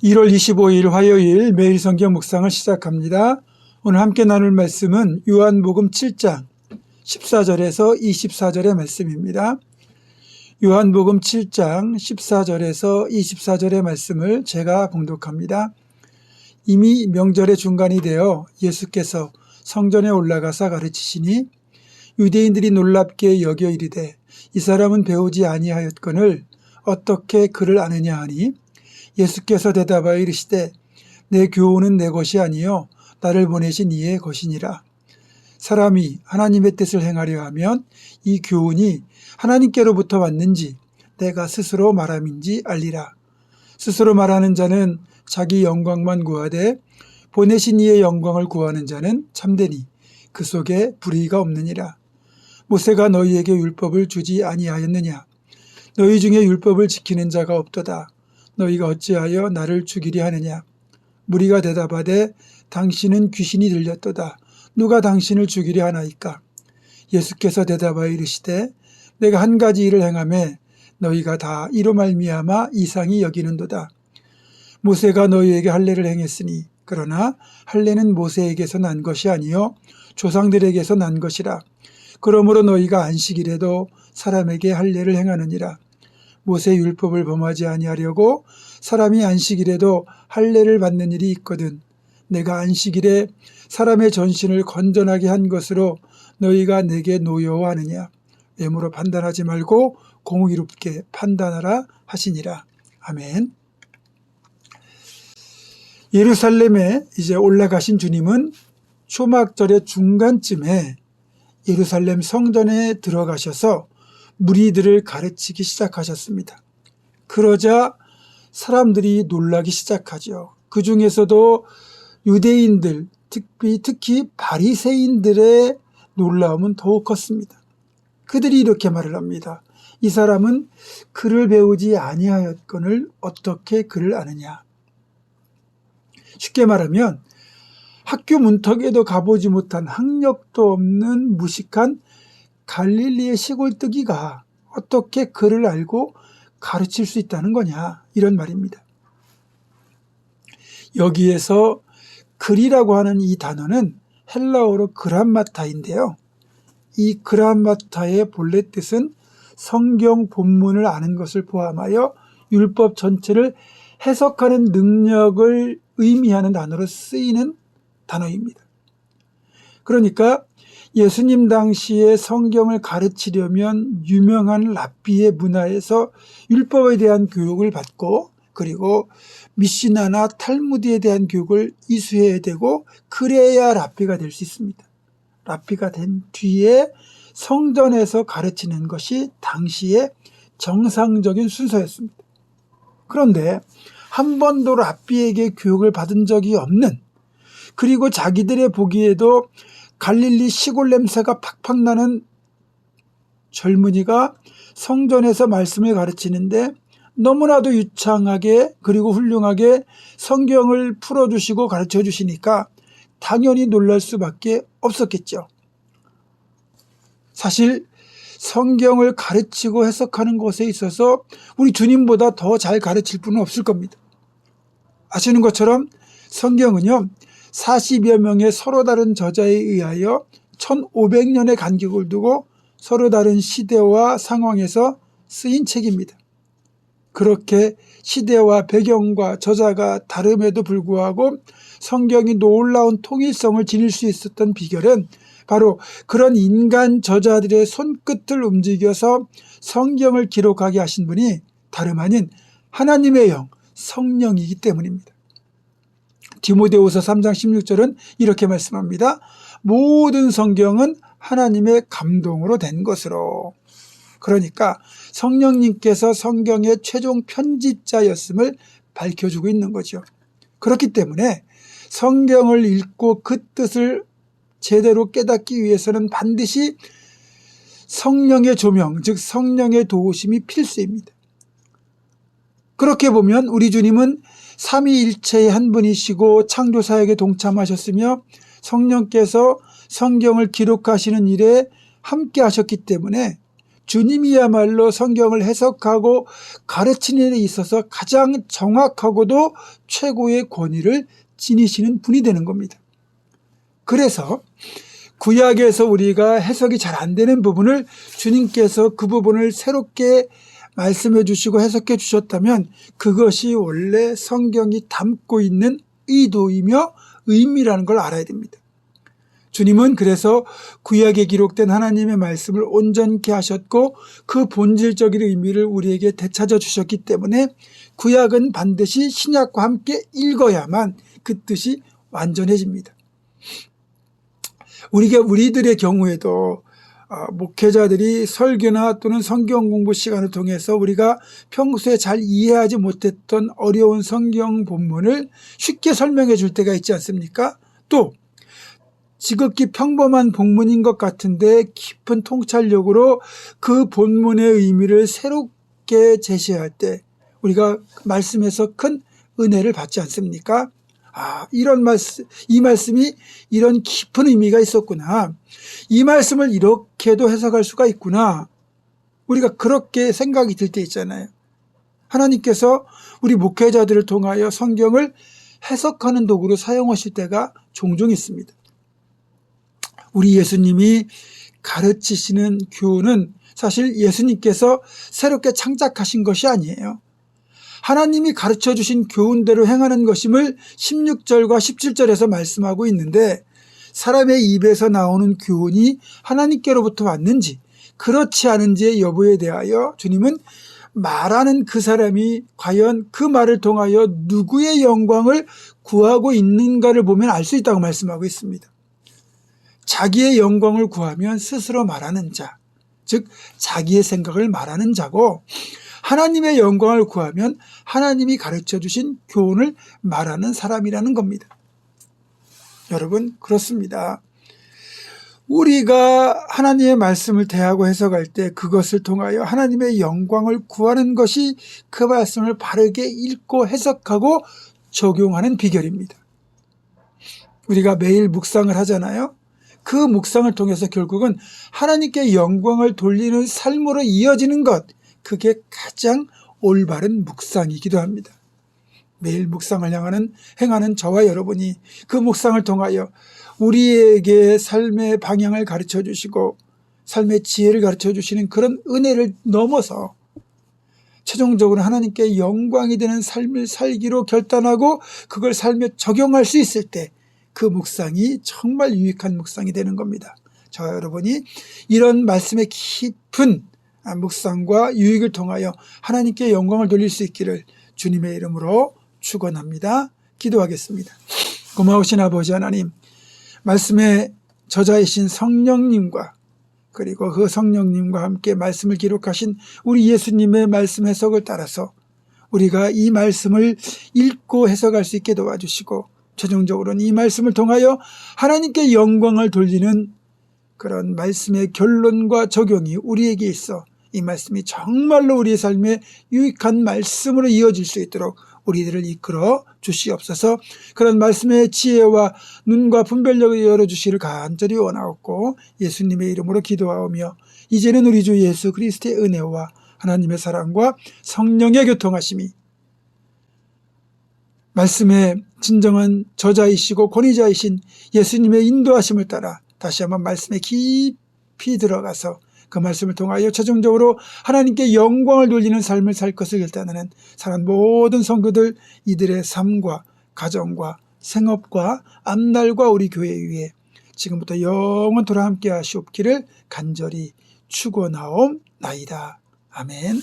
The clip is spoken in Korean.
1월 25일 화요일 매일 성경 묵상을 시작합니다. 오늘 함께 나눌 말씀은 요한복음 7장 14절에서 24절의 말씀입니다. 요한복음 7장 14절에서 24절의 말씀을 제가 봉독합니다. 이미 명절의 중간이 되어 예수께서 성전에 올라가사 가르치시니 유대인들이 놀랍게 여겨 이르되 이 사람은 배우지 아니하였거늘 어떻게 그를 아느냐 하니 예수께서 대답하여 이르시되 내 교훈은 내 것이 아니요 나를 보내신 이의 것이니라. 사람이 하나님의 뜻을 행하려 하면 이 교훈이 하나님께로부터 왔는지 내가 스스로 말함인지 알리라. 스스로 말하는 자는 자기 영광만 구하되 보내신 이의 영광을 구하는 자는 참되니 그 속에 불의가 없느니라. 모세가 너희에게 율법을 주지 아니하였느냐? 너희 중에 율법을 지키는 자가 없도다. 너희가 어찌하여 나를 죽이려 하느냐? 무리가 대답하되 당신은 귀신이 들렸도다. 누가 당신을 죽이려 하나이까? 예수께서 대답하여 이르시되 내가 한 가지 일을 행하매 너희가 다 이로 말미암아 이상히 여기는도다. 모세가 너희에게 할례를 행했으니 그러나 할례는 모세에게서 난 것이 아니요 조상들에게서 난 것이라. 그러므로 너희가 안식일에도 사람에게 할례를 행하느니라. 모세 율법을 범하지 아니하려고 사람이 안식일에도 할례를 받는 일이 있거든. 내가 안식일에 사람의 전신을 건전하게 한 것으로 너희가 내게 노여워하느냐? 외모로 판단하지 말고 공의롭게 판단하라 하시니라. 아멘. 예루살렘에 이제 올라가신 주님은 초막절의 중간쯤에 예루살렘 성전에 들어가셔서 무리들을 가르치기 시작하셨습니다. 그러자 사람들이 놀라기 시작하죠. 그 중에서도 유대인들, 특히 바리새인들의 놀라움은 더욱 컸습니다. 그들이 이렇게 말을 합니다. 이 사람은 글을 배우지 아니하였거늘 어떻게 글을 아느냐. 쉽게 말하면 학교 문턱에도 가보지 못한 학력도 없는 무식한 갈릴리의 시골뜨기가 어떻게 글을 알고 가르칠 수 있다는 거냐, 이런 말입니다. 여기에서 글이라고 하는 이 단어는 헬라어로 그람마타인데요. 이 그람마타의 본래 뜻은 성경 본문을 아는 것을 포함하여 율법 전체를 해석하는 능력을 의미하는 단어로 쓰이는 단어입니다. 그러니까 예수님 당시에 성경을 가르치려면 유명한 랍비의 문화에서 율법에 대한 교육을 받고 그리고 미시나나 탈무드에 대한 교육을 이수해야 되고 그래야 랍비가 될 수 있습니다. 랍비가 된 뒤에 성전에서 가르치는 것이 당시의 정상적인 순서였습니다. 그런데 한 번도 랍비에게 교육을 받은 적이 없는, 그리고 자기들의 보기에도 갈릴리 시골 냄새가 팍팍 나는 젊은이가 성전에서 말씀을 가르치는데 너무나도 유창하게 그리고 훌륭하게 성경을 풀어주시고 가르쳐 주시니까 당연히 놀랄 수밖에 없었겠죠. 사실 성경을 가르치고 해석하는 것에 있어서 우리 주님보다 더 잘 가르칠 분은 없을 겁니다. 아시는 것처럼 성경은요 40여 명의 서로 다른 저자에 의하여 1500년의 간격을 두고 서로 다른 시대와 상황에서 쓰인 책입니다. 그렇게 시대와 배경과 저자가 다름에도 불구하고 성경이 놀라운 통일성을 지닐 수 있었던 비결은 바로 그런 인간 저자들의 손끝을 움직여서 성경을 기록하게 하신 분이 다름 아닌 하나님의 영, 성령이기 때문입니다. 디모데후서 3장 16절은 이렇게 말씀합니다. 모든 성경은 하나님의 감동으로 된 것으로. 그러니까 성령님께서 성경의 최종 편집자였음을 밝혀주고 있는 거죠. 그렇기 때문에 성경을 읽고 그 뜻을 제대로 깨닫기 위해서는 반드시 성령의 조명, 즉 성령의 도우심이 필수입니다. 그렇게 보면 우리 주님은 삼위일체의 한 분이시고 창조사역에 동참하셨으며 성령께서 성경을 기록하시는 일에 함께 하셨기 때문에 주님이야말로 성경을 해석하고 가르치는 데 있어서 가장 정확하고도 최고의 권위를 지니시는 분이 되는 겁니다. 그래서 구약에서 우리가 해석이 잘 안 되는 부분을 주님께서 그 부분을 새롭게 말씀해 주시고 해석해 주셨다면 그것이 원래 성경이 담고 있는 의도이며 의미라는 걸 알아야 됩니다. 주님은 그래서 구약에 기록된 하나님의 말씀을 온전케 하셨고 그 본질적인 의미를 우리에게 되찾아 주셨기 때문에 구약은 반드시 신약과 함께 읽어야만 그 뜻이 완전해집니다. 우리들의 경우에도 목회자들이 설교나 또는 성경 공부 시간을 통해서 우리가 평소에 잘 이해하지 못했던 어려운 성경 본문을 쉽게 설명해 줄 때가 있지 않습니까? 또 지극히 평범한 본문인 것 같은데 깊은 통찰력으로 그 본문의 의미를 새롭게 제시할 때 우리가 말씀에서 큰 은혜를 받지 않습니까? 이 말씀이 이런 깊은 의미가 있었구나. 이 말씀을 이렇게도 해석할 수가 있구나. 우리가 그렇게 생각이 들 때 있잖아요. 하나님께서 우리 목회자들을 통하여 성경을 해석하는 도구로 사용하실 때가 종종 있습니다. 우리 예수님이 가르치시는 교훈은 사실 예수님께서 새롭게 창작하신 것이 아니에요. 하나님이 가르쳐 주신 교훈대로 행하는 것임을 16절과 17절에서 말씀하고 있는데 사람의 입에서 나오는 교훈이 하나님께로부터 왔는지 그렇지 않은지의 여부에 대하여 주님은 말하는 그 사람이 과연 그 말을 통하여 누구의 영광을 구하고 있는가를 보면 알 수 있다고 말씀하고 있습니다. 자기의 영광을 구하면 스스로 말하는 자, 즉 자기의 생각을 말하는 자고 하나님의 영광을 구하면 하나님이 가르쳐 주신 교훈을 말하는 사람이라는 겁니다. 여러분, 그렇습니다. 우리가 하나님의 말씀을 대하고 해석할 때 그것을 통하여 하나님의 영광을 구하는 것이 그 말씀을 바르게 읽고 해석하고 적용하는 비결입니다. 우리가 매일 묵상을 하잖아요. 그 묵상을 통해서 결국은 하나님께 영광을 돌리는 삶으로 이어지는 것, 그게 가장 올바른 묵상이기도 합니다. 매일 묵상을 행하는 저와 여러분이 그 묵상을 통하여 우리에게 삶의 방향을 가르쳐 주시고 삶의 지혜를 가르쳐 주시는 그런 은혜를 넘어서 최종적으로 하나님께 영광이 되는 삶을 살기로 결단하고 그걸 삶에 적용할 수 있을 때 그 묵상이 정말 유익한 묵상이 되는 겁니다. 저와 여러분이 이런 말씀의 깊은 묵상과 유익을 통하여 하나님께 영광을 돌릴 수 있기를 주님의 이름으로 축원합니다. 기도하겠습니다. 고마우신 아버지 하나님, 말씀의 저자이신 성령님과 그리고 그 성령님과 함께 말씀을 기록하신 우리 예수님의 말씀 해석을 따라서 우리가 이 말씀을 읽고 해석할 수 있게 도와주시고 최종적으로는 이 말씀을 통하여 하나님께 영광을 돌리는 그런 말씀의 결론과 적용이 우리에게 있어 이 말씀이 정말로 우리의 삶에 유익한 말씀으로 이어질 수 있도록 우리들을 이끌어 주시옵소서. 그런 말씀의 지혜와 눈과 분별력을 열어주시기를 간절히 원하옵고 예수님의 이름으로 기도하오며 이제는 우리 주 예수 그리스도의 은혜와 하나님의 사랑과 성령의 교통하심이 말씀의 진정한 저자이시고 권위자이신 예수님의 인도하심을 따라 다시 한번 말씀에 깊이 들어가서 그 말씀을 통하여 최종적으로 하나님께 영광을 돌리는 삶을 살 것을 결단하는 사랑 모든 성도들 이들의 삶과 가정과 생업과 앞날과 우리 교회 위에 지금부터 영원토록 함께 하시옵기를 간절히 축원하옵나이다. 아멘.